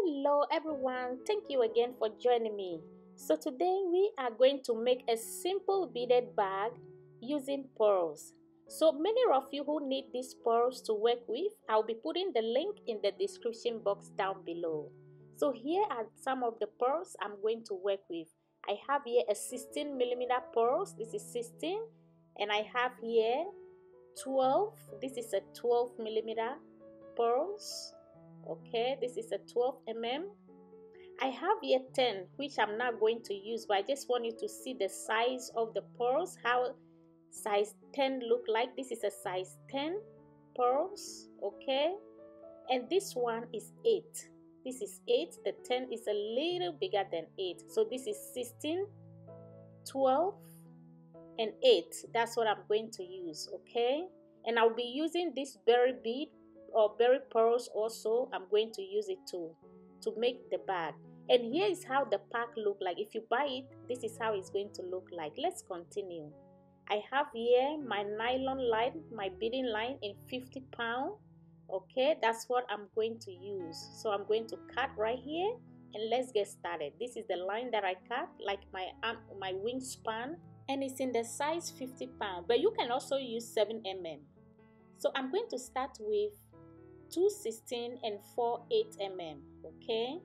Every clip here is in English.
Hello everyone, thank you again for joining me. So today we are going to make a simple beaded bag using pearls. So many of you who need these pearls to work with, I'll be putting the link in the description box down below. So here are some of the pearls I'm going to work with. I have here a 16mm pearls, this is 16, and I have here 12, this is a 12mm pearls. Okay, this is a 12mm. I have here 10, which I'm not going to use, but I just want you to see the size of the pearls, how size 10 look like. This is a size 10 pearls, okay, and this one is 8. This is 8. The 10 is a little bigger than 8, so this is 16, 12 and 8. That's what I'm going to use, okay, and I'll be using this berry bead or berry pearls also. I'm going to use it to make the bag. And here is how the pack look like. If you buy it, this is how it's going to look like. Let's continue. I have here my nylon line, my beading line in 50 pound. Okay, that's what I'm going to use. So I'm going to cut right here and let's get started. This is the line that I cut, like my wingspan, and it's in the size 50 pound, but you can also use 7mm. So I'm going to start with 2 16 and 4 8mm. Okay,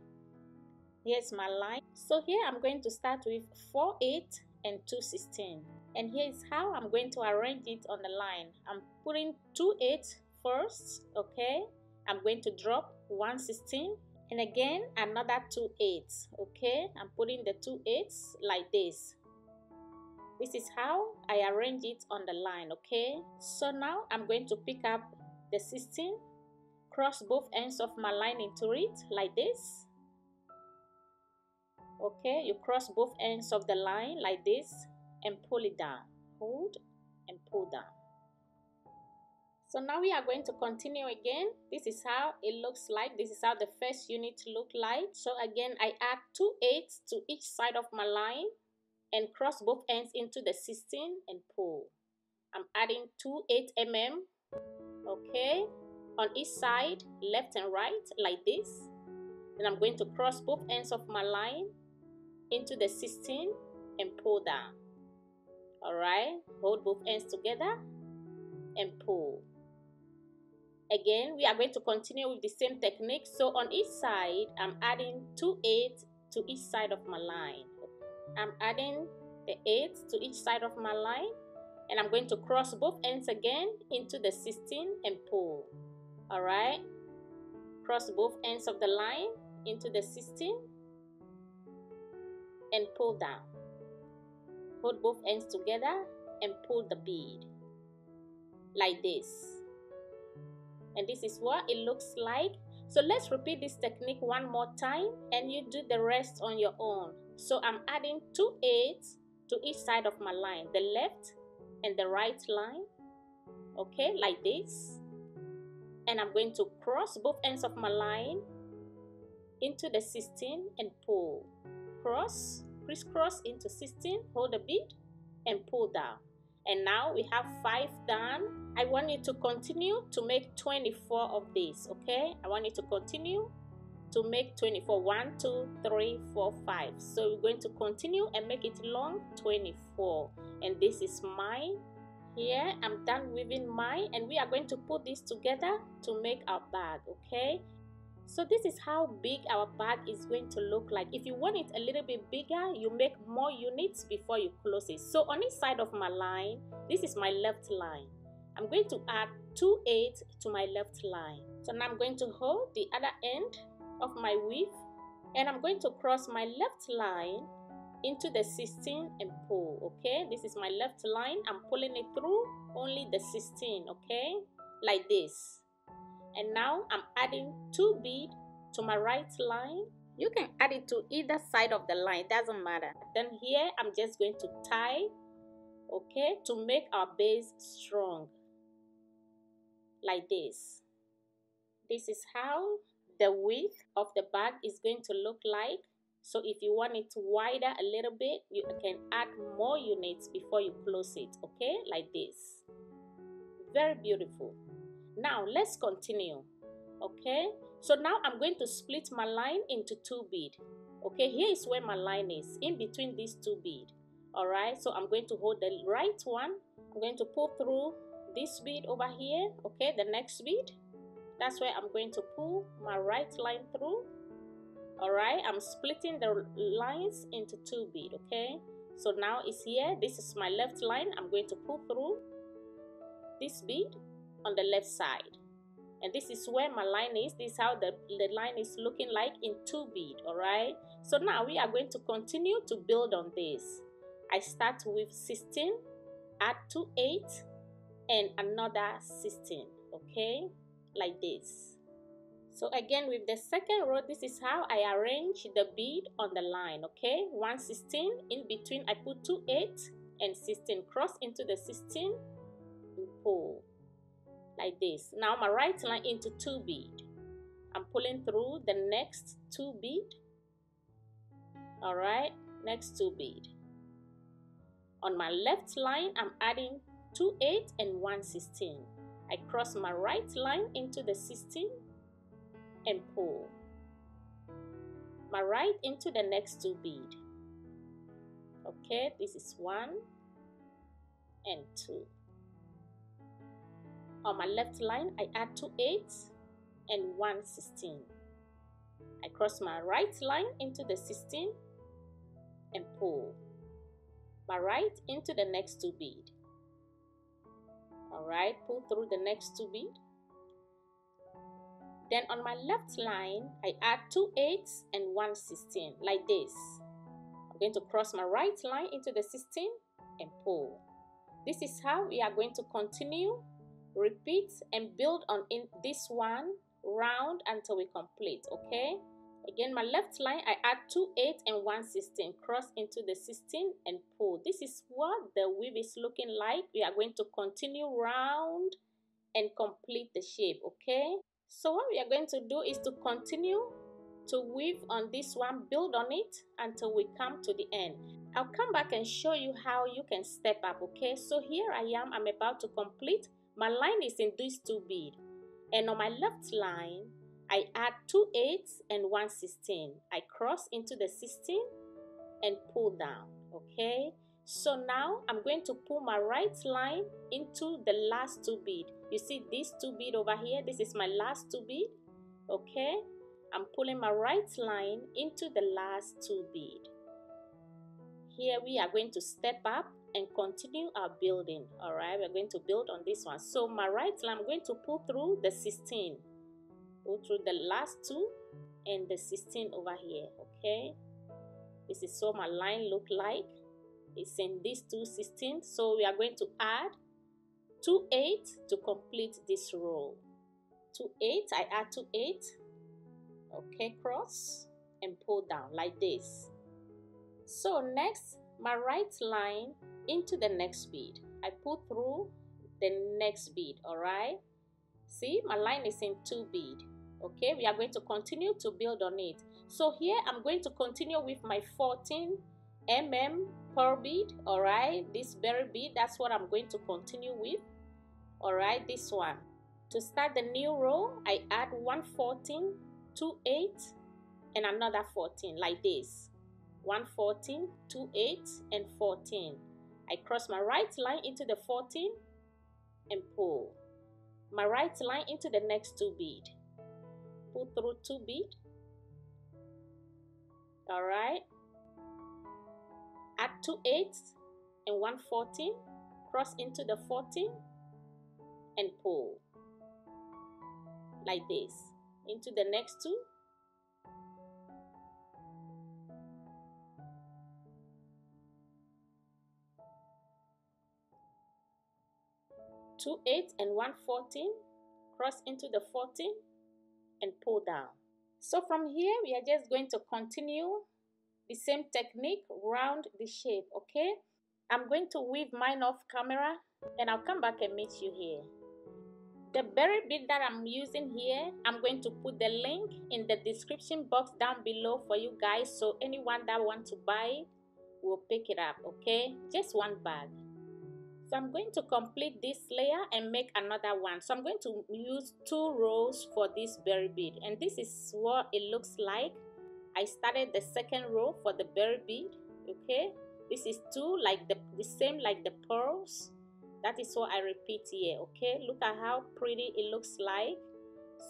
here's my line. So here I'm going to start with 4 8 and 2 16, and here's how I'm going to arrange it on the line. I'm putting 2 8 first, okay, I'm going to drop 1 16 and again another 2 8s. Okay, I'm putting the 2 8s like this. This is how I arrange it on the line. Okay, so now I'm going to pick up the 16, cross both ends of my line into it like this. Okay, you cross both ends of the line like this and pull it down. Hold and pull down. So now we are going to continue again. This is how it looks like. This is how the first unit look like. So again, I add 2 8s to each side of my line and cross both ends into the 16 and pull. I'm adding 2 8mm, okay, on each side, left and right, like this. Then I'm going to cross both ends of my line into the 16 and pull down. All right, hold both ends together and pull. Again, we are going to continue with the same technique. So on each side, I'm adding 2 8s to each side of my line. I'm adding the 8s to each side of my line, and I'm going to cross both ends again into the 16 and pull. All right, cross both ends of the line into the 16 and pull down. Hold both ends together and pull the bead like this. And this is what it looks like. So let's repeat this technique one more time and you do the rest on your own. So I'm adding 2 8s to each side of my line, the left and the right line, okay, like this. And I'm going to cross both ends of my line into the 16 and pull. Cross, crisscross into 16, hold the bead and pull down. And now we have 5 done. I want you to continue to make 24 of these, okay? I want you to continue to make 24. 1 2 3 4 5. So we're going to continue and make it long, 24. And this is mine. Here I'm done weaving mine, and we are going to put this together to make our bag. Okay, so this is how big our bag is going to look like. If you want it a little bit bigger, you make more units before you close it. So on each side of my line, this is my left line, I'm going to add 2 8s to my left line. So now I'm going to hold the other end of my weave, and I'm going to cross my left line into the 16 and pull. Okay, this is my left line. I'm pulling it through only the 16, okay, like this. And now I'm adding 2 beads to my right line. You can add it to either side of the line, doesn't matter. Then here I'm just going to tie, okay, to make our base strong like this. This is how the width of the bag is going to look like. So if you want it wider a little bit, you can add more units before you close it, okay, like this. Very beautiful. Now let's continue. Okay, So now I'm going to split my line into 2 bead. Okay, here is where my line is, in between these 2 bead. Alright, so I'm going to hold the right one. I'm going to pull through this bead over here. Okay, the next bead. That's where I'm going to pull my right line through. Alright, I'm splitting the lines into 2 bead. Okay, so now it's here. This is my left line. I'm going to pull through this bead on the left side. And this is where my line is. This is how the line is looking like in 2 bead. Alright, so now we are going to continue to build on this. I start with 16, add 2 8 and another 16. Okay, like this. So again, with the second row, this is how I arrange the bead on the line. Okay, 1 16, in between I put 2 8 and 16, cross into the 16 and pull like this. Now my right line into 2 bead. I'm pulling through the next 2 bead. All right, next 2 bead. On my left line, I'm adding 2 8 and 1 16. I cross my right line into the 16 and pull my right into the next 2 bead. Okay, this is 1 and 2. On my left line, I add 2 8 and 1 16. I cross my right line into the 16 and pull my right into the next 2 bead. All right, pull through the next 2 bead. Then on my left line, I add 2 8s and 1 16, like this. I'm going to cross my right line into the 16 and pull. This is how we are going to continue, repeat and build on in this one round until we complete. Okay, again, my left line, I add 2 8 and 1 16, cross into the 16 and pull. This is what the weave is looking like. We are going to continue round and complete the shape. Okay, so what we are going to do is to continue to weave on this one, build on it until we come to the end. I'll come back and show you how you can step up. Okay, so here I am, I'm about to complete. My line is in these 2 bead, and on my left line I add 2 8s and 1 16. I cross into the 16 and pull down. Okay, so now I'm going to pull my right line into the last 2 bead. You see this 2 bead over here, this is my last 2 bead. Okay, I'm pulling my right line into the last 2 bead. Here we are going to step up and continue our building. All right, we're going to build on this one. So my right line, I'm going to pull through the 16, pull through the last 2 and the 16 over here. Okay, this is what my line look like. It's in these 2 16, so we are going to add 2 8 to complete this row. 2 8, I add 2 8. Okay, cross and pull down like this. So next, my right line into the next bead. I pull through the next bead. All right, see, my line is in 2 bead. Okay, we are going to continue to build on it. So here I'm going to continue with my 14 mm pearl bead. All right, this berry bead, that's what I'm going to continue with. All right, this one. To start the new row, I add 1 14, 2 8 and another 14, like this. 1 14, 2 8 and 14. I cross my right line into the 14 and pull my right line into the next 2 bead. Pull through 2 bead. All right, add 2 8s and 1 14, cross into the 14 and pull like this into the next 2. 2 8 and 1 14, cross into the 14 and pull down. So from here we are just going to continue the same technique round the shape. Okay, I'm going to weave mine off camera and I'll come back and meet you here. The berry bead that I'm using here, I'm going to put the link in the description box down below for you guys, so anyone that wants to buy it will pick it up. Okay, just 1 bag. So I'm going to complete this layer and make another one. So I'm going to use 2 rows for this berry bead, and this is what it looks like. I started the second row for the berry bead. Okay, this is 2, like the same like the pearls. That is what I repeat here. Okay, look at how pretty it looks like.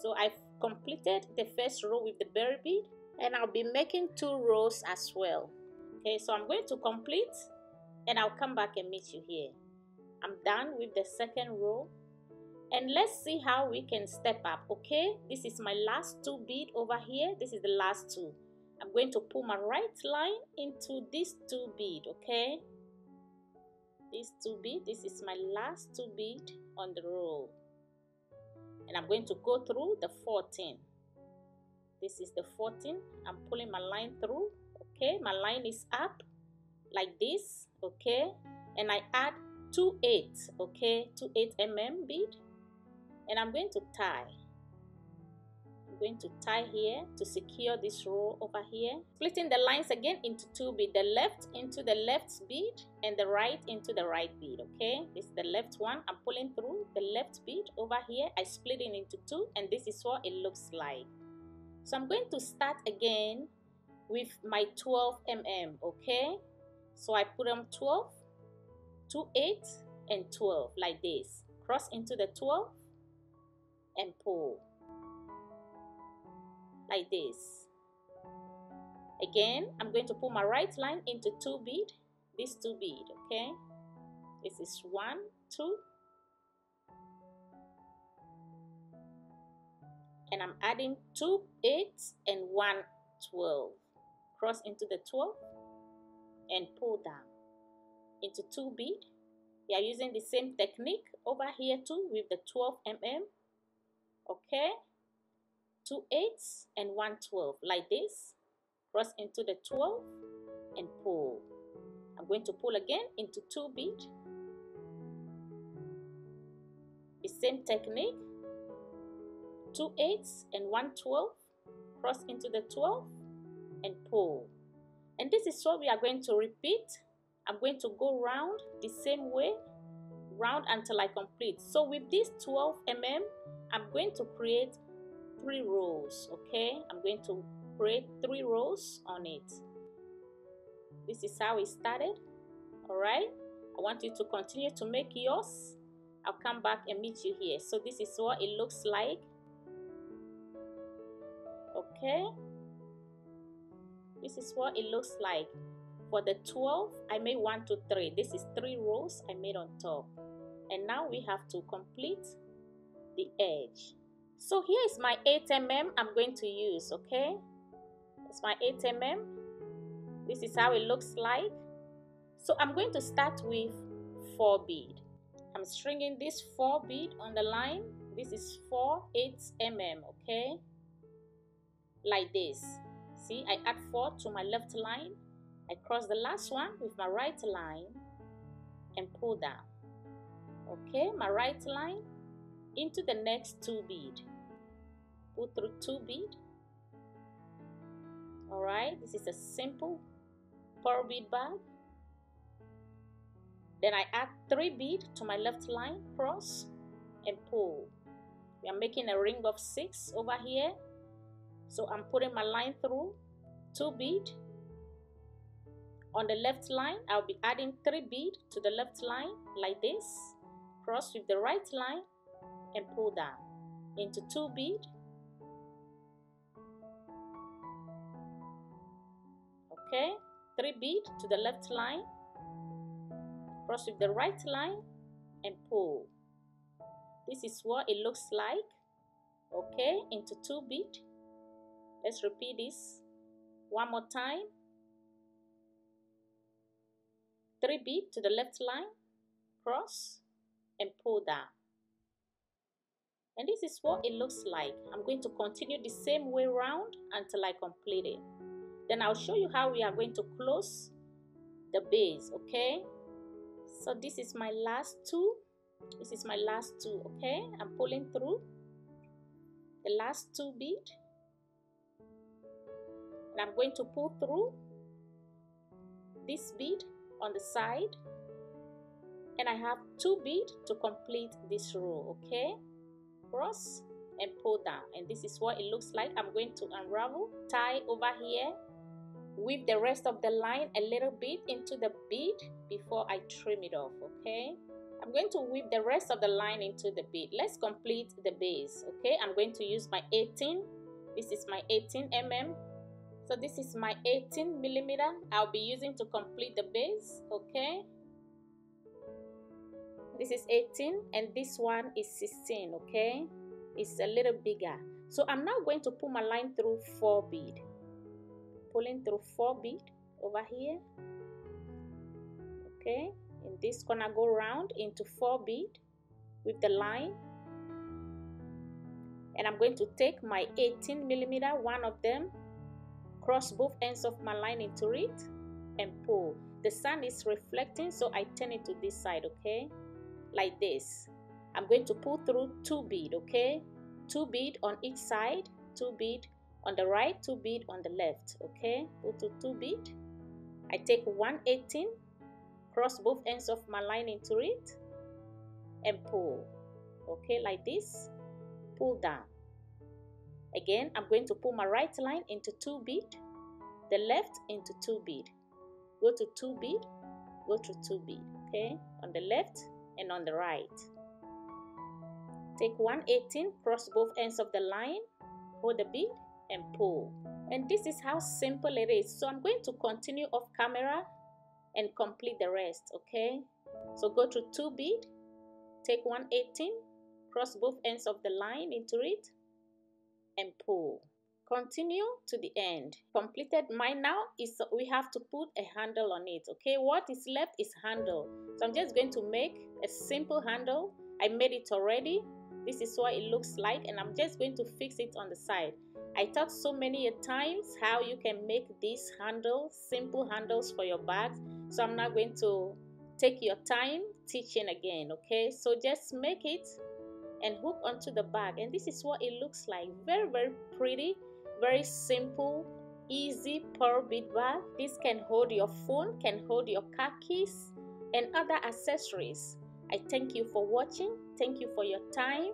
So I've completed the first row with the berry bead, and I'll be making 2 rows as well. Okay, so I'm going to complete and I'll come back and meet you here. I'm done with the second row, and let's see how we can step up. Okay, this is my last 2 bead over here. This is the last 2. I'm going to pull my right line into this 2 bead. Okay, this 2 bead, this is my last 2 bead on the row, and I'm going to go through the 14. This is the 14. I'm pulling my line through. Okay, my line is up like this. Okay, and I add 2/8. Okay, 2/8 bead, and I'm going to tie. I'm going to tie here to secure this row over here, splitting the lines again into 2 bead, the left into the left bead and the right into the right bead. Okay, this is the left one. I'm pulling through the left bead over here. I split it into 2, and this is what it looks like. So I'm going to start again with my 12 okay, so I put them 12, 2/8 and 12 like this, cross into the 12 and pull like this. Again, I'm going to pull my right line into 2 bead, this 2 bead. Okay, this is 1, 2, and I'm adding 2/8 and 1/12, cross into the 12 and pull down into 2 bead. We are using the same technique over here too with the 12 okay, 2/8 and 1/12 like this, cross into the 12 and pull. I'm going to pull again into 2 bead, the same technique, 2/8 and 1/12, cross into the 12 and pull. And this is what we are going to repeat. I'm going to go round the same way, round until I complete. So with this 12 I'm going to create 3 rows. Okay, I'm going to create 3 rows on it. This is how it started. All right, I want you to continue to make yours. I'll come back and meet you here. So this is what it looks like. Okay, this is what it looks like. For the 12, I made 1, 2, 3. This is 3 rows I made on top. And now we have to complete the edge. So here is my 8 I'm going to use. Okay, it's my 8 This is how it looks like. So I'm going to start with 4 bead. I'm stringing this 4 bead on the line. This is 4/8 okay, like this. See, I add 4 to my left line. I cross the last one with my right line and pull down. Okay, my right line into the next 2 bead. Pull through 2 bead. All right, this is a simple pearl bead bag. Then I add 3 bead to my left line, cross and pull. We are making a ring of 6 over here. So I'm putting my line through 2 bead. On the left line, I'll be adding 3 bead to the left line like this. Cross with the right line and pull down into 2 bead. Okay, 3 bead to the left line. Cross with the right line and pull. This is what it looks like. Okay, into 2 bead. Let's repeat this one more time. 3 bead to the left line, cross and pull down. And this is what it looks like. I'm going to continue the same way round until I complete it. Then I'll show you how we are going to close the base. Okay, so this is my last 2. This is my last 2. Okay, I'm pulling through the last 2 bead, and I'm going to pull through this bead on the side, and I have 2 beads to complete this row. Okay, cross and pull down, and this is what it looks like. I'm going to unravel, tie over here, weave the rest of the line a little bit into the bead before I trim it off. Okay, I'm going to weave the rest of the line into the bead. Let's complete the base. Okay, I'm going to use my 18. This is my 18 mm. So this is my 18 millimeter I'll be using to complete the base. Okay, this is 18 and this one is 16. Okay, it's a little bigger. So I'm now going to pull my line through 4 bead, pulling through 4 bead over here. Okay, in this corner, go round into 4 bead with the line, and I'm going to take my 18 millimeter, one of them, cross both ends of my line into it and pull. The sun is reflecting, so I turn it to this side. Okay, like this. I'm going to pull through 2 bead. Okay, 2 bead on each side, 2 bead on the right, 2 bead on the left. Okay, pull to 2 bead. I take 118, cross both ends of my line into it and pull. Okay, like this. Pull down. Again, I'm going to pull my right line into 2 bead, the left into 2 bead. Go to 2 bead, go to 2 bead. Okay, on the left and on the right. Take 118, cross both ends of the line, hold the bead and pull. And this is how simple it is. So I'm going to continue off camera and complete the rest. Okay, so go to 2 bead, take 118, cross both ends of the line into it and pull. Continue to the end. Completed. Mine now is we have to put a handle on it. Okay, what is left is handle. So I'm just going to make a simple handle. I made it already. This is what it looks like, and I'm just going to fix it on the side. I taught so many times how you can make these handles, simple handles for your bags. So I'm not going to take your time teaching again. Okay, so just make it and hook onto the bag, and this is what it looks like. Very, very pretty, very simple, easy pearl bead bag. This can hold your phone, can hold your car keys and other accessories. I thank you for watching. Thank you for your time,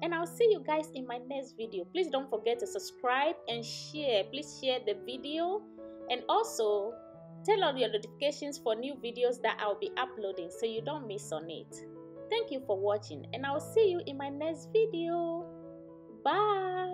and I'll see you guys in my next video. Please don't forget to subscribe and share. Please share the video, and also turn on your notifications for new videos that I'll be uploading so you don't miss on it. Thank you for watching, and I'll see you in my next video. Bye.